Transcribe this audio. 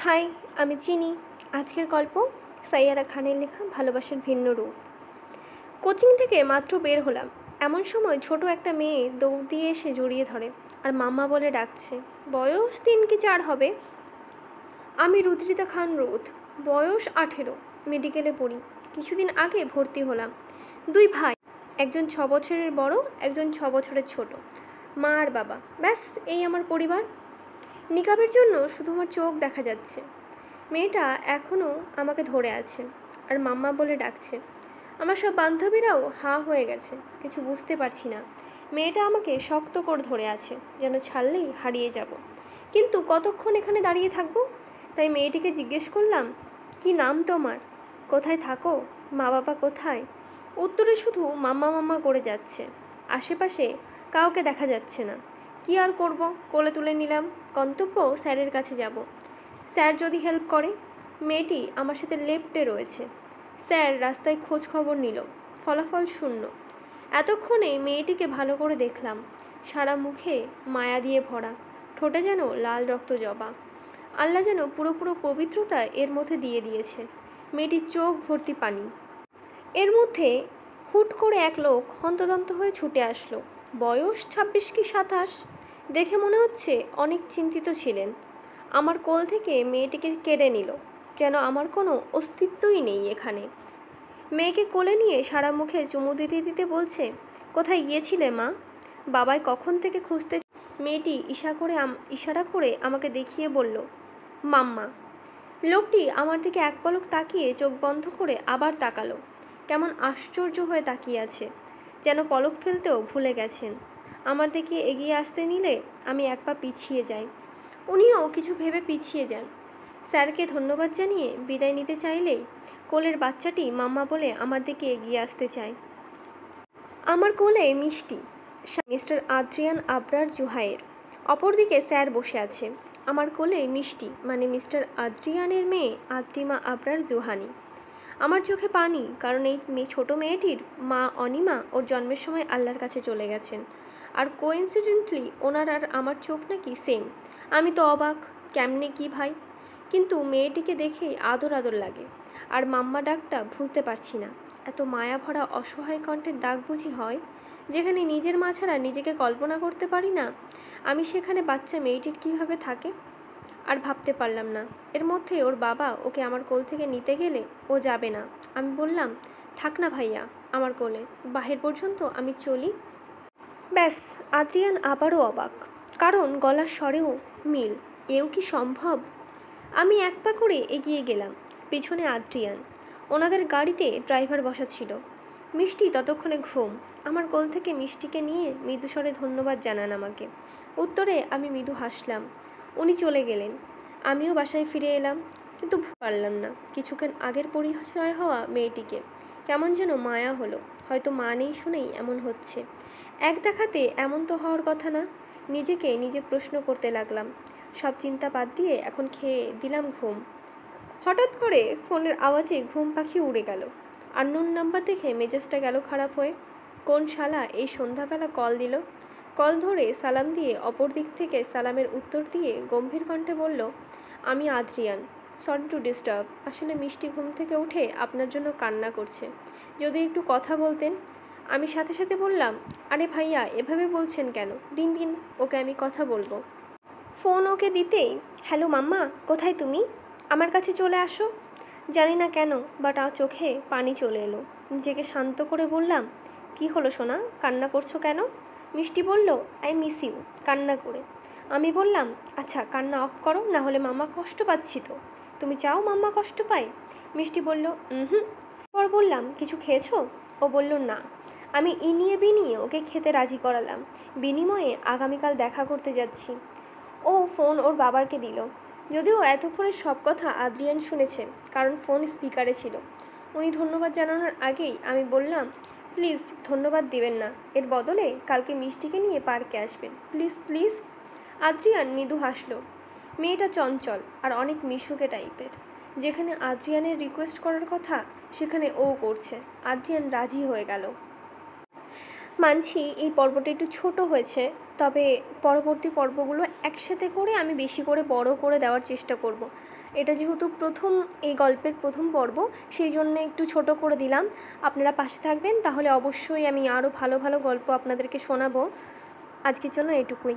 High, আমি চিনি। আজকের গল্প সাইয়ারা খানের লেখা ভালোবাসার ভিন্ন রূপ। কোচিং থেকে মাত্র বের হলাম, এমন সময় ছোট একটা মেয়ে দৌড় দিয়ে এসে জড়িয়ে ধরে আর মাম্মা বলে ডাকছে। বয়স 3 কি 4 হবে। আমি রুদ্রিতা খান রোদ, বয়স 18, মেডিকেলে পড়ি। কিছুদিন আগে ভর্তি হলাম। 2 ভাই, একজন 6 বছরের বড়, একজন 6 বছরের ছোট। মা আর বাবা, ব্যাস এই আমার পরিবার। নিকাবের জন্য শুধু আমার চোখ দেখা যাচ্ছে। মেয়েটা এখনও আমাকে ধরে আছে আর মাম্মা বলে ডাকছে। আমার সব বান্ধবীরাও হাঁ হয়ে গেছে, কিছু বুঝতে পারছি না। মেয়েটা আমাকে শক্ত করে ধরে আছে, যেন ছাড়লেই হারিয়ে যাব। কিন্তু কতক্ষণ এখানে দাঁড়িয়ে থাকবো? তাই মেয়েটিকে জিজ্ঞেস করলাম, কি নাম তোমার? কোথায় থাকো? মা বাবা কোথায়? উত্তরে শুধু মাম্মা মাম্মা করে যাচ্ছে। আশেপাশে কাউকে দেখা যাচ্ছে না। কি আর করব, কোলে তুলে নিলাম। গন্তব্য স্যারের কাছে যাব। স্যার যদি হেল্প করে। মেয়েটি আমার সাথে লেফটে রয়েছে। স্যার রাস্তায় খোঁজ খবর নিল, ফলাফল শূন্য। এতক্ষণে মেয়েটিকে ভালো করে দেখলাম। সারা মুখে মায়া দিয়ে ভরা, ঠোঁটে যেন লাল রক্ত জবা। আল্লাহ যেন পুরো পবিত্রতা এর মধ্যে দিয়ে দিয়েছে। মেয়েটির চোখ ভর্তি পানি। এর মধ্যে হুট করে এক লোক হন্তদন্ত হয়ে ছুটে আসলো। বয়স 26 কি 27। দেখে মনে হচ্ছে অনেক চিন্তিত ছিলেন। আমার কোল থেকে মেয়েটিকে কেড়ে নিল, যেন আমার কোনো অস্তিত্বই নেই এখানে। মেয়েকে কোলে নিয়ে সারা মুখে চুমু দিতে দিতে বলছে, কোথায় গিয়েছিলে মা? বাবাই কখন থেকে খুঁজতে। মেয়েটি ইশারা করে আমাকে দেখিয়ে বলল, মাম্মা। লোকটি আমার দিকে এক পলক তাকিয়ে চোখ বন্ধ করে আবার তাকালো। কেমন আশ্চর্য হয়ে তাকিয়ে আছে, যেন পলক ফেলতেও ভুলে গেছেন। আমার দিকে এগিয়ে আসতে নিলে আমি এক পা পিছিয়ে যাই। উনিও কিছু ভেবে পিছিয়ে যান। স্যারকে ধন্যবাদ জানিয়ে বিদায় নিতে চাইলেই কোলের বাচ্চাটি মাম্মা বলে আমার দিকে এগিয়ে আসতে চায়। আমার কোলে মিষ্টি, মিস্টার আদ্রিয়ান আবরার জুহাইর। অপরদিকে স্যার বসে আছে। আমার কোলে মিষ্টি মানে মিস্টার আদ্রিয়ানের মেয়ে আদ্রিমা আবরার জুহানি। আমার চোখে পানি, কারণ এই ছোট মেয়েটির মা অনিমা ওর জন্মের সময় আল্লাহর কাছে চলে গেছেন। আর কোইন্সিডেন্টলি ওনার আর আমার চোখ নাকি সেম। আমি তো অবাক, কেমনে কি ভাই। কিন্তু মেয়েটিকে দেখেই আদর আদর লাগে। আর মাম্মা ডাকটা ভুলতে পারছি না। এত মায়া ভরা অসহায় কণ্ঠের ডাক বুঝি হয়? যেখানে নিজের মা ছাড়া নিজেকে কল্পনা করতে পারি না, আমি সেখানে বাচ্চা মেয়েটির কীভাবে থাকে। আর ভাবতে পারলাম না। এর মধ্যে ওর বাবা ওকে আমার কোল থেকে নিতে গেলে ও যাবে না। আমি বললাম, থাক না ভাইয়া আমার কোলে, বাহির পর্যন্ত আমি চলি। ব্যাস, আদ্রিয়ান আবারও অবাক, কারণ গলার স্বরেও মিল। এও কি সম্ভব? আমি এক পা করে এগিয়ে গেলাম। পিছনে আদ্রিয়ান। ওনাদের গাড়িতে ড্রাইভার বসা ছিল। মিষ্টি ততক্ষণে ঘুম। আমার কোল থেকে মিষ্টিকে নিয়ে মৃদুস্বরে ধন্যবাদ জানান আমাকে। উত্তরে আমি মৃদু হাসলাম। উনি চলে গেলেন। আমিও বাসায় ফিরে এলাম, কিন্তু পারলাম না কিছুক্ষণ আগের পরিচয় হওয়া মেয়েটিকে। কেমন যেন মায়া হলো। হয়তো মা নেই শুনেই এমন হচ্ছে। এক দেখাতে এমন তো হওয়ার কথা না। নিজেকে নিজে প্রশ্ন করতে লাগলাম। সব চিন্তা বাদ দিয়ে এখন খেয়ে দিলাম ঘুম। হঠাৎ করে ফোনের আওয়াজে ঘুম পাখি উড়ে গেল। আননোন নাম্বার দেখে মেজাজটা গেল খারাপ হয়ে। কোন শালা এই সন্ধ্যাবেলা কল দিল? কল ধরে সালাম দিয়ে অপর দিক থেকে সালামের উত্তর দিয়ে গম্ভীর কণ্ঠে বলল, আমি আদ্রিয়ান, সরি টু ডিস্টার্ব। আসলে মিষ্টি ঘুম থেকে উঠে আপনার জন্য কান্না করছে, যদি একটু কথা বলতেন। আমি সাথে সাথে বললাম, আরে ভাইয়া এভাবে বলছেন কেন? দিন দিন ওকে আমি কথা বলবো। ফোন ওকে দিতেই, হ্যালো মাম্মা, কোথায় তুমি? আমার কাছে চলে আসো। জানি না কেন, বাট আমার চোখে পানি চলে এলো। নিজেকে শান্ত করে বললাম, কি হলো সোনা, কান্না করছো কেন? মিষ্টি বলল, আই মিস ইউ, কান্না করে। আমি বললাম, আচ্ছা কান্না অফ করো, না হলে মাম্মা কষ্ট পাচ্ছি তো। তুমি চাও মাম্মা কষ্ট পায়? মিষ্টি বলল, হুম। পর বললাম, কিছু খেয়েছো? ও বলল না। আমি ইনিয়ে বিনিয়ে ওকে খেতে রাজি করালাম। বিনিময়ে আগামীকাল দেখা করতে যাচ্ছি। ও ফোন ওর বাবাকে দিল। যদিও এতক্ষণে সব কথা আদ্রিয়ান শুনেছে, কারণ ফোন স্পিকারে ছিল। উনি ধন্যবাদ জানানোর আগেই আমি বললাম, প্লিজ ধন্যবাদ দেবেন না, এর বদলে কালকে মিষ্টিকে নিয়ে পার্কে আসবেন প্লিজ প্লিজ। আদ্রিয়ান মৃদু হাসল। মেয়েটা চঞ্চল আর অনেক মিশুকে টাইপের। যেখানে আদ্রিয়ানের রিকোয়েস্ট করার কথা, সেখানে ও করছে। আদ্রিয়ান রাজি হয়ে গেল। মানছি এই পর্বটা একটু ছোট হয়েছে, তবে পরবর্তী পর্বগুলো একসাথে করে আমি বেশি করে বড় করে দেওয়ার চেষ্টা করব। এটা যেহেতু এই গল্পের প্রথম পর্ব, সেই জন্য একটু ছোট করে দিলাম। আপনারা পাশে থাকবেন, তাহলে অবশ্যই আমি আরও ভালো ভালো গল্প আপনাদেরকে শোনাবো। আজকের জন্য এটুকুই।